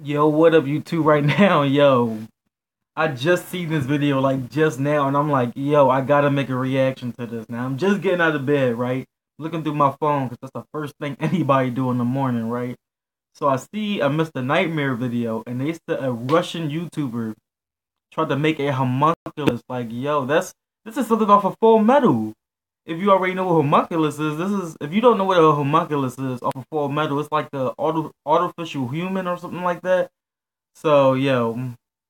Yo, what up, you two, right now? Yo, I just seen this video like just now, and I'm like, yo, I gotta make a reaction to this. Now I'm just getting out of bed, right? Looking through my phone because that's the first thing anybody do in the morning, right? So I see a Mr. Nightmare video, and they said a Russian YouTuber tried to make a homunculus. Like, yo, this is something off of Full Metal. If you already know what homunculus is, this is if you don't know what a homunculus is off of Full Metal, it's like the artificial human or something like that. So yo,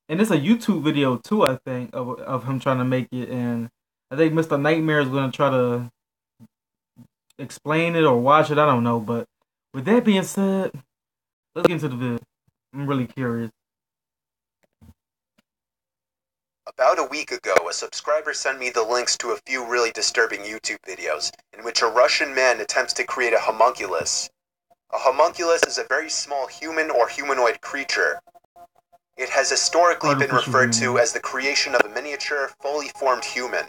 and it's a YouTube video too, I think, of him trying to make it, and I think Mr. Nightmare is gonna try to explain it or watch it. I don't know, but with that being said, let's get into the vid. I'm really curious. About a week ago, a subscriber sent me the links to a few really disturbing YouTube videos, in which a Russian man attempts to create a homunculus. A homunculus is a very small human or humanoid creature. It has historically been Artificial referred to human. as the creation of a miniature, fully formed human.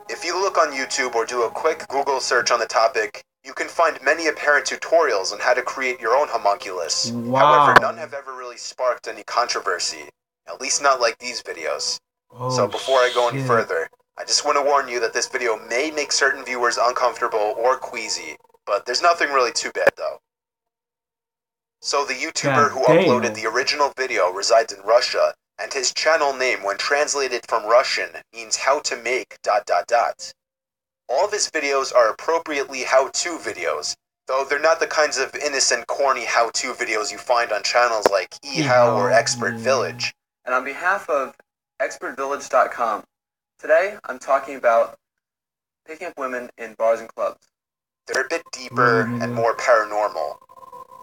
If you look on YouTube or do a quick Google search on the topic, you can find many apparent tutorials on how to create your own homunculus. However, none Wow. have ever really sparked any controversy, at least not like these videos. So Oh before I go any shit. further, I just want to warn you that this video may make certain viewers uncomfortable or queasy, but there's nothing really too bad though. So the YouTuber God who uploaded damn. the original video resides in Russia, and his channel name when translated from Russian means how to make ... All of his videos are appropriately how-to videos, though they're not the kinds of innocent, corny how-to videos you find on channels like eHow or How? Expert Yeah. Village. And on behalf of expertvillage.com, today I'm talking about picking up women in bars and clubs. They're a bit Really, deeper and nigga. more paranormal.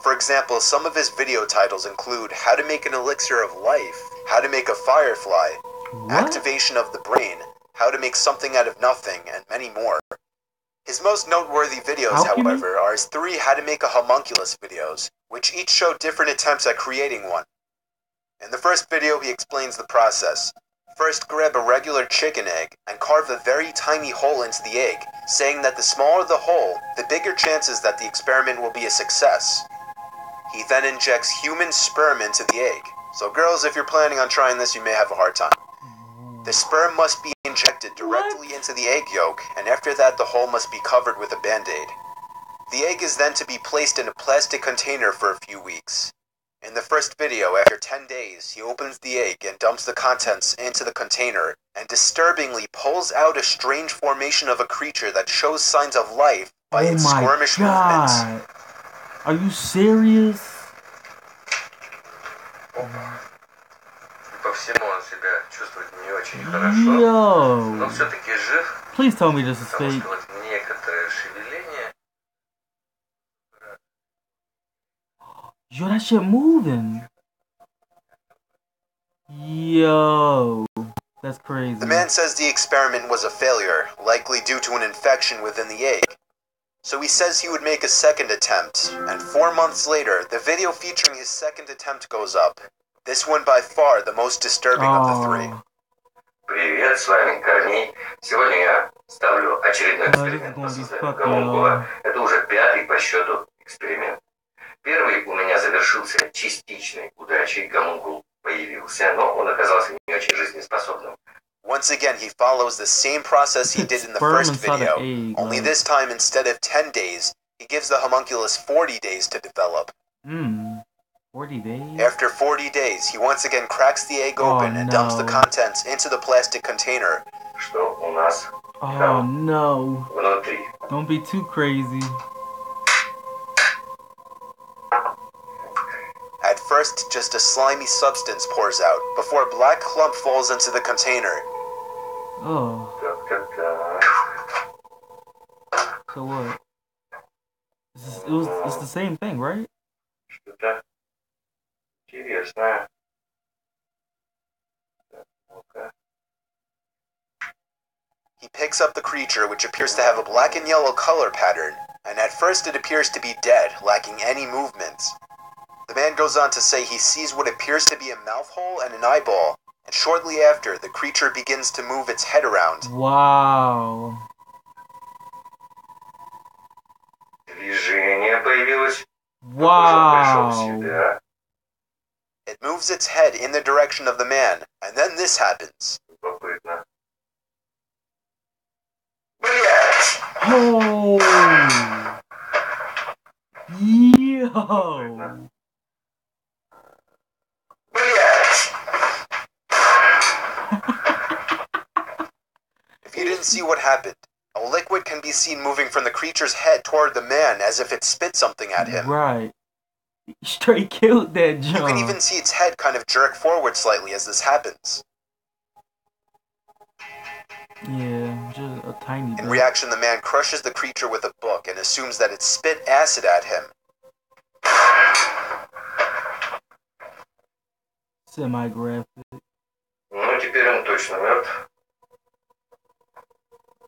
For example, some of his video titles include How to Make an Elixir of Life, How to Make a Firefly, What? Activation of the Brain, How to Make Something Out of Nothing, and many more. His most noteworthy videos, Alchemy? however, are his 3 How to Make a Homunculus videos, which each show different attempts at creating one. In the first video, he explains the process. First, grab a regular chicken egg and carve a very tiny hole into the egg, saying that the smaller the hole, the bigger chances that the experiment will be a success. He then injects human sperm into the egg. So girls, if you're planning on trying this, you may have a hard time. The sperm must be injected directly into the egg yolk, and after that the hole must be covered with a band-aid. The egg is then to be placed in a plastic container for a few weeks. In the first video, after 10 days, he opens the egg and dumps the contents into the container, and disturbingly pulls out a strange formation of a creature that shows signs of life by Oh its my squirmish movements. god. Are you serious? По всему он себя чувствует не очень хорошо, но Yo. все-таки жив, Please tell me this is потому fake. что вот некоторое шевеление. Yo, that shit moving. Yo. That's crazy. The man says the experiment was a failure, likely due to an infection within the egg. So he says he would make a second attempt, and 4 months later, the video featuring his second attempt goes up. This one by far the most disturbing of the 3. Привет, с вами Корней. Сегодня я ставлю очередной This is эксперимент по gonna be созданию fuck, гомункула. yo. Это уже 5-й по счету эксперимент. Первый у меня завершился частичной удачей, гомункул появился, но он оказался не очень жизнеспособным. Once again, he follows the same process he did in the first video, only this time instead of 10 days, he gives the homunculus 40 days to develop. 40 days? After 40 days, he once again cracks the egg open and dumps the contents into the plastic container. Что у нас Oh no. внутри? Don't be too crazy. At first, just a slimy substance pours out, before a black clump falls into the container. Oh. Так. So what? It's the same thing, right? Что-то интересное. Ну-ка. He picks up the creature, which appears to have a black and yellow color pattern, and at first it appears to be dead, lacking any movement. The man goes on to say he sees what appears to be a mouth hole and an eyeball, and shortly after, the creature begins to move its head around. Wow. Движение появилось. Wow. It it moves its head in the direction of the man, and then this happens. Любопытно. Блять! Oh! Yo! Блять! If you didn't see what happened, a liquid can be seen moving from the creature's head toward the man as if it spit something at him. Right. Straight killed that You can even John. see its head kind of jerk forward slightly as this happens. Yeah, just a tiny In bit. reaction, the man crushes the creature with a book and assumes that it spit acid at him. Semi-graphic. Ну, теперь он точно мертв.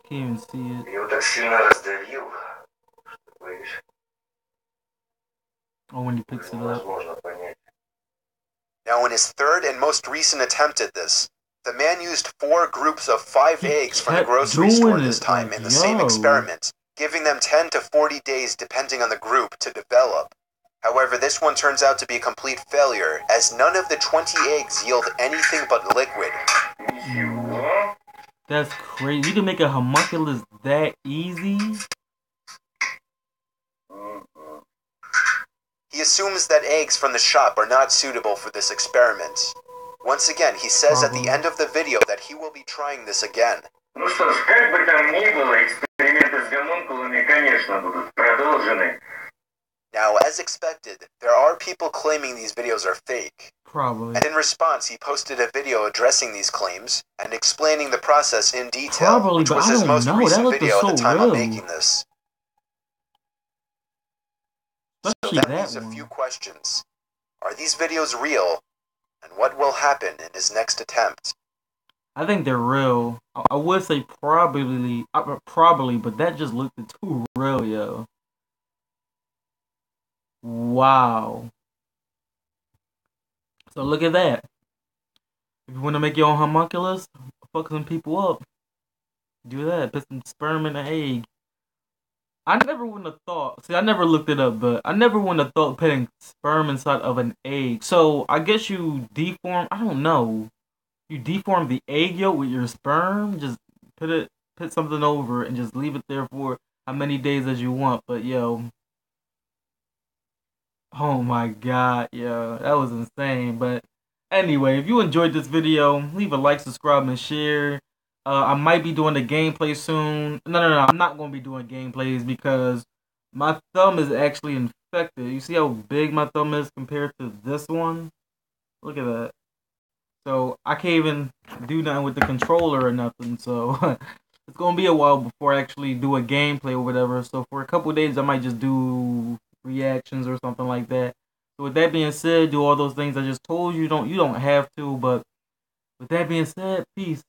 Can't even see it. Я его так сильно раздавил, что боюсь, Oh, when he picks it up. невозможно понять. Now, in his third and most recent attempt at this, the man used 4 groups of 5 He eggs from the kept grocery store doing this it, time like, in the same yo. experiment, giving them 10 to 40 days depending on the group to develop. However, this one turns out to be a complete failure, as none of the 20 eggs yield anything but liquid. Ничего. That's crazy. You can make a homunculus that easy? He assumes that eggs from the shop are not suitable for this experiment. Once again, he says at the end of the video that he will be trying this again. Ну что ж, как бы там ни было, эксперименты с гомункулами, конечно, будут продолжены. Now, as expected, there are people claiming these videos are fake. Probably. And in response, he posted a video addressing these claims and explaining the process in detail, Probably, which but was I his don't most know. That recent looked video at so the time real. I'm making this. So Especially that that leaves a one. few questions. Are these videos real? And what will happen in his next attempt? I think they're real. I would say probably, but that just looked too real, yo. Wow. So look at that. If you want to make your own homunculus, fuck some people up. Do that. Put some sperm in an egg. I never would have thought. See, I never looked it up, but I never would have thought putting sperm inside of an egg. So I guess you deform. I don't know. You deform the egg yolk with your sperm. Just put something over it and just leave it there for how many days as you want. But yo, oh my god, yo, that was insane. But anyway, if you enjoyed this video, leave a like, subscribe, and share. I might be doing the gameplay soon. No, I'm not going to be doing gameplays because my thumb is actually infected. You see how big my thumb is compared to this one? Look at that. So I can't even do nothing with the controller or nothing. So it's going to be a while before I actually do a gameplay or whatever. So for a couple days, I might just do reactions or something like that. So with that being said, do all those things I just told you. You don't have to, but with that being said, peace.